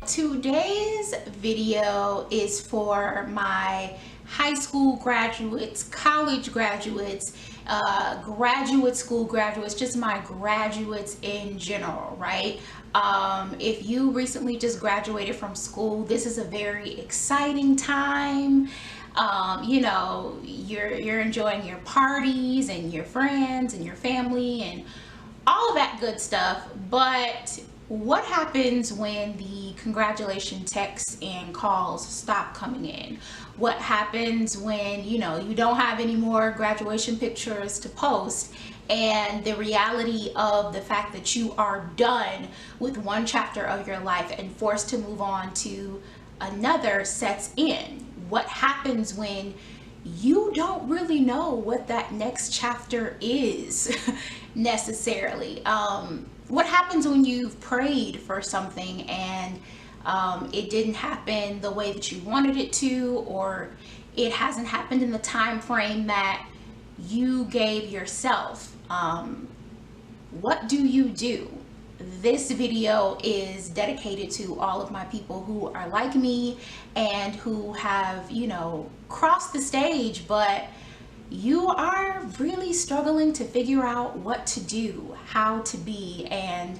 today's video is for my high school graduates, college graduates, graduate school graduates, just my graduates in general, right? If you recently just graduated from school, this is a very exciting time. You know, you're enjoying your parties and your friends and your family and all of that good stuff. But what happens when the congratulation texts and calls stop coming in? What happens when, you know, you don't have any more graduation pictures to post and the reality of the fact that you are done with one chapter of your life and forced to move on to another sets in? What happens when you don't really know what that next chapter is necessarily? What happens when you've prayed for something and it didn't happen the way that you wanted it to, or it hasn't happened in the time frame that you gave yourself? What do you do? This video is dedicated to all of my people who are like me and who have, you know, crossed the stage, but you are really struggling to figure out what to do, how to be, and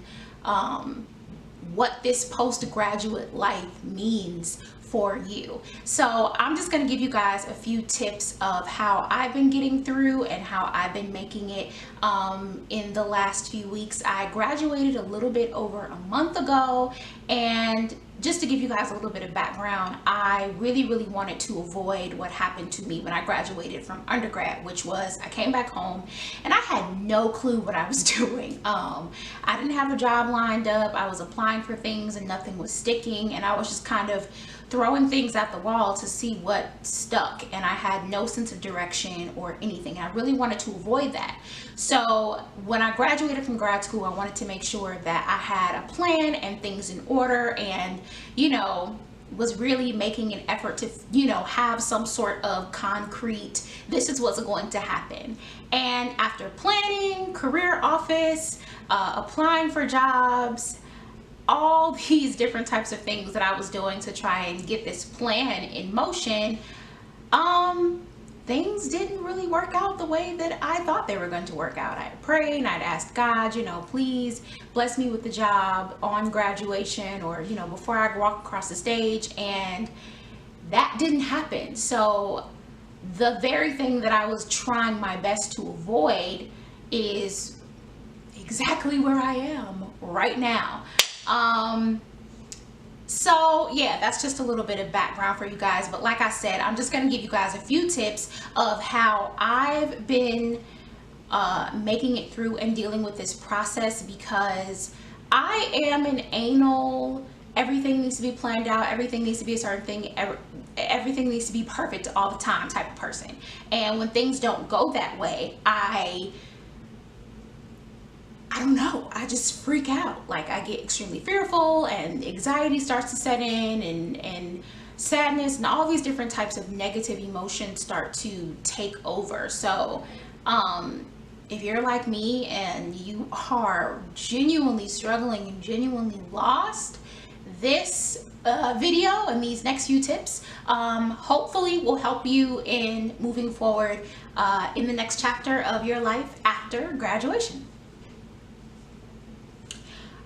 what this postgraduate life means for you. So I'm just going to give you guys a few tips of how I've been getting through and how I've been making it in the last few weeks. I graduated a little bit over a month ago, and just to give you guys a little bit of background, I really wanted to avoid what happened to me when I graduated from undergrad, which was I came back home and I had no clue what I was doing. I didn't have a job lined up. I was applying for things and nothing was sticking, and I was just kind of throwing things at the wall to see what stuck, and I had no sense of direction or anything. I really wanted to avoid that. So when I graduated from grad school, I wanted to make sure that I had a plan and things in order, and, you know, was really making an effort to, you know, have some sort of concrete, this is what's going to happen. And after planning, career office, applying for jobs, all these different types of things that I was doing to try and get this plan in motion, things didn't really work out the way that I thought they were going to work out. I prayed and I'd asked God, you know, please bless me with the job on graduation, or, you know, before I walk across the stage, and that didn't happen. So the very thing that I was trying my best to avoid is exactly where I am right now. So yeah, that's just a little bit of background for you guys. But like I said, I'm just going to give you guys a few tips of how I've been making it through and dealing with this process, because I am an anal, everything needs to be planned out, everything needs to be a certain thing, everything needs to be perfect all the time type of person. And when things don't go that way, I don't know, I just freak out. Like, I get extremely fearful and anxiety starts to set in, and sadness and all these different types of negative emotions start to take over. So if you're like me and you are genuinely struggling and genuinely lost, this video and these next few tips hopefully will help you in moving forward in the next chapter of your life after graduation.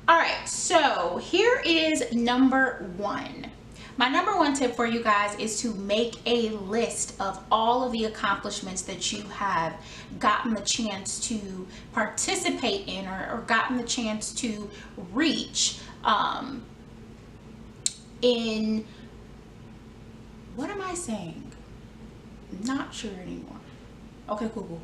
All right, so here is number one. My number one tip for you guys is to make a list of all of the accomplishments that you have gotten the chance to participate in, or gotten the chance to reach in, what am I saying? Not sure anymore. Okay, cool.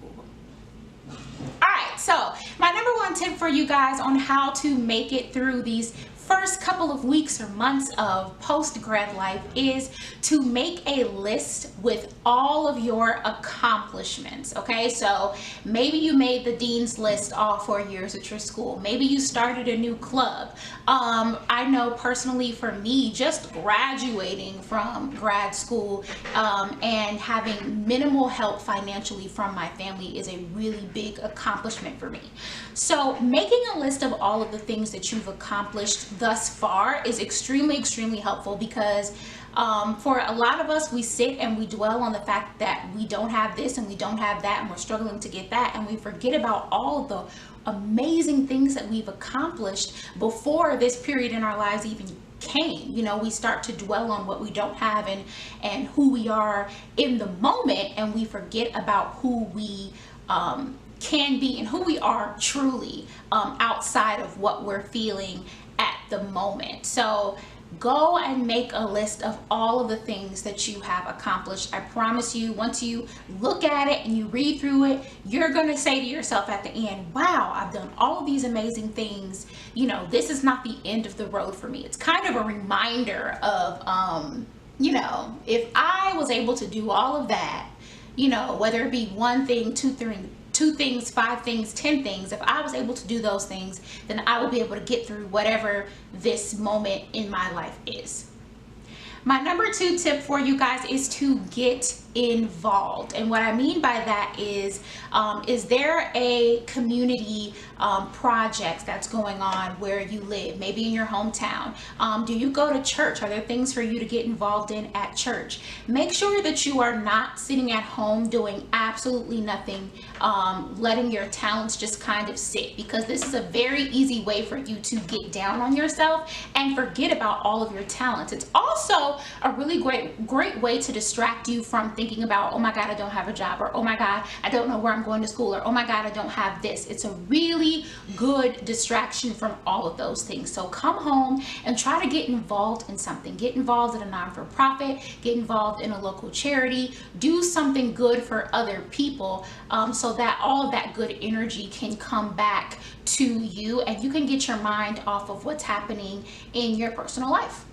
Alright, so my number one tip for you guys on how to make it through these first couple of weeks or months of post-grad life is to make a list with all of your accomplishments. Okay, so maybe you made the dean's list all 4 years at your school. Maybe you started a new club. I know personally for me, just graduating from grad school and having minimal help financially from my family is a really big accomplishment for me. So making a list of all of the things that you've accomplished thus far is extremely helpful, because for a lot of us, we sit and we dwell on the fact that we don't have this and we don't have that, and we're struggling to get that, and we forget about all the amazing things that we've accomplished before this period in our lives even came. You know, we start to dwell on what we don't have and who we are in the moment, and we forget about who we can be and who we are truly outside of what we're feeling at the moment. So go and make a list of all of the things that you have accomplished. I promise you, once you look at it and you read through it, you're going to say to yourself at the end, wow, I've done all of these amazing things. You know, this is not the end of the road for me. It's kind of a reminder of, you know, if I was able to do all of that, you know, whether it be one thing, two things, 5 things, 10 things, if I was able to do those things, then I will be able to get through whatever this moment in my life is. My number 2 tip for you guys is to get involved. And what I mean by that is there a community project that's going on where you live, maybe in your hometown? Do you go to church? Are there things for you to get involved in at church? Make sure that you are not sitting at home doing absolutely nothing, letting your talents just kind of sit, because this is a very easy way for you to get down on yourself and forget about all of your talents. It's also a really great way to distract you from thinking about, oh my God, I don't have a job, or oh my God, I don't know where I'm going to school, or oh my God, I don't have this. It's a really good distraction from all of those things. So come home and try to get involved in something. Get involved in a non-for-profit, get involved in a local charity, do something good for other people, so that all of that good energy can come back to you and you can get your mind off of what's happening in your personal life.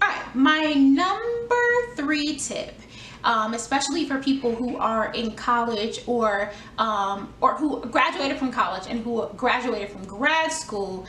All right, my number 3 tip, especially for people who are in college or who graduated from college and who graduated from grad school,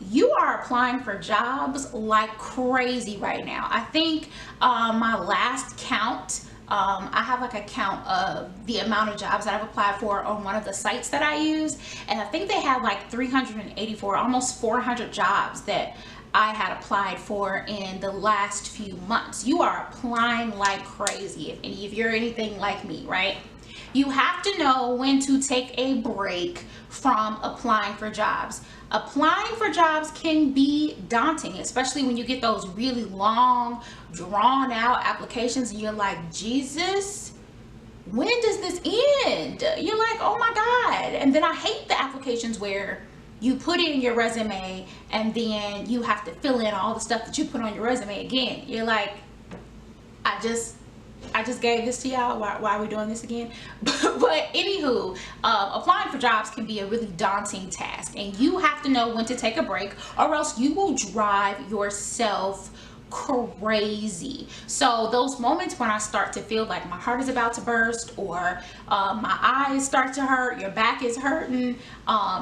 you are applying for jobs like crazy right now. I think my last count, I have like a count of the amount of jobs that I've applied for on one of the sites that I use, and I think they had like 384, almost 400 jobs that I had applied for in the last few months. You are applying like crazy if you're anything like me, right? You have to know when to take a break from applying for jobs. Applying for jobs can be daunting, especially when you get those really long, drawn out applications and you're like, Jesus, when does this end? You're like, oh my God. And then I hate the applications where you put in your resume and then you have to fill in all the stuff that you put on your resume again. You're like, I just gave this to y'all. Why are we doing this again? But anywho, applying for jobs can be a really daunting task, and you have to know when to take a break, or else you will drive yourself crazy. So those moments when I start to feel like my heart is about to burst, or my eyes start to hurt, your back is hurting,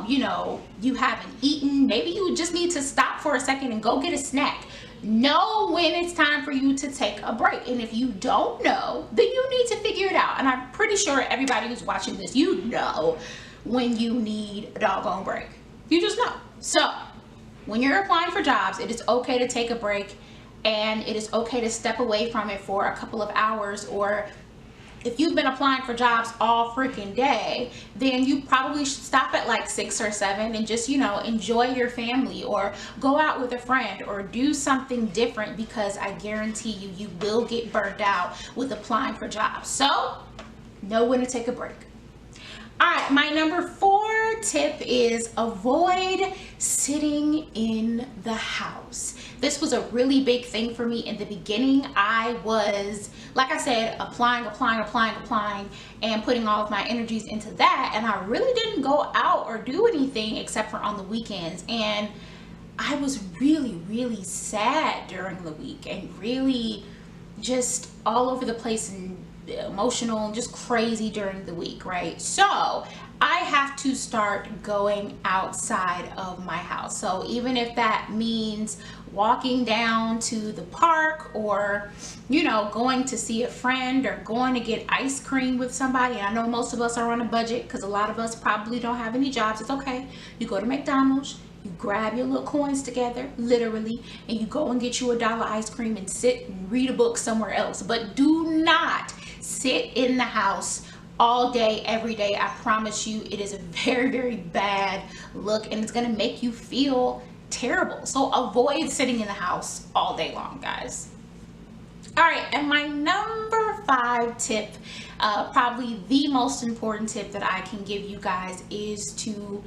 you know, you haven't eaten, maybe you just need to stop for a second and go get a snack. Know when it's time for you to take a break. And if you don't know, then you need to figure it out. And I'm pretty sure everybody who's watching this, you know when you need a doggone break. You just know. So when you're applying for jobs, it is okay to take a break, and it is okay to step away from it for a couple of hours. Or if you've been applying for jobs all freaking day, then you probably should stop at like 6 or 7 and just, you know, enjoy your family, or go out with a friend, or do something different, because I guarantee you, you will get burned out with applying for jobs. So know when to take a break. All right, my number 4 tip is avoid sitting in the house. This was a really big thing for me in the beginning. I was, like I said, applying, and putting all of my energies into that. And I really didn't go out or do anything except for on the weekends. And I was really sad during the week, and really just all over the place and emotional and just crazy during the week, right? So I have to start going outside of my house. So even if that means walking down to the park, or, you know, going to see a friend, or going to get ice cream with somebody. I know most of us are on a budget, because a lot of us probably don't have any jobs. It's okay. You go to McDonald's, You grab your little coins together, literally, and you go and get you a dollar ice cream and sit and read a book somewhere else. But do not sit in the house all day, every day. I promise you, it is a very, very bad look, and it's gonna make you feel terrible. So avoid sitting in the house all day long, guys. All right, and my number 5 tip, probably the most important tip that I can give you guys, is to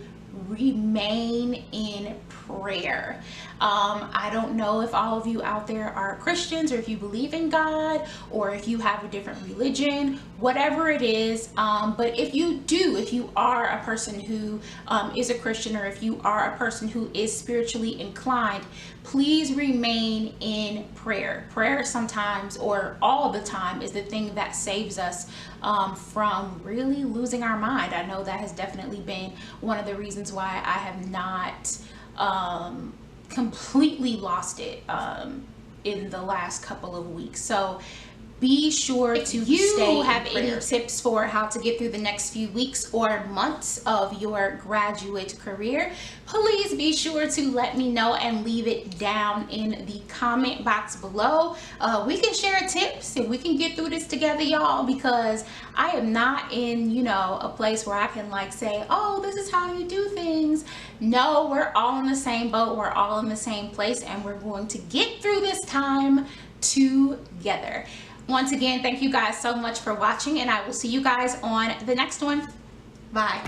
remain in prayer. I don't know if all of you out there are Christians, or if you believe in God, or if you have a different religion, whatever it is. But if you do, if you are a person who is a Christian, or if you are a person who is spiritually inclined, please remain in prayer. Prayer sometimes, or all the time, is the thing that saves us from really losing our mind. I know that has definitely been one of the reasons why I have not completely lost it in the last couple of weeks. So be sure to stay in prayer. If you have any tips for how to get through the next few weeks or months of your graduate career, please be sure to let me know and leave it down in the comment box below. We can share tips and we can get through this together, y'all, because I am not in, you know, a place where I can like say, oh, this is how you do things. No, we're all in the same boat. We're all in the same place, and we're going to get through this time together. Once again, thank you guys so much for watching, and I will see you guys on the next one. Bye.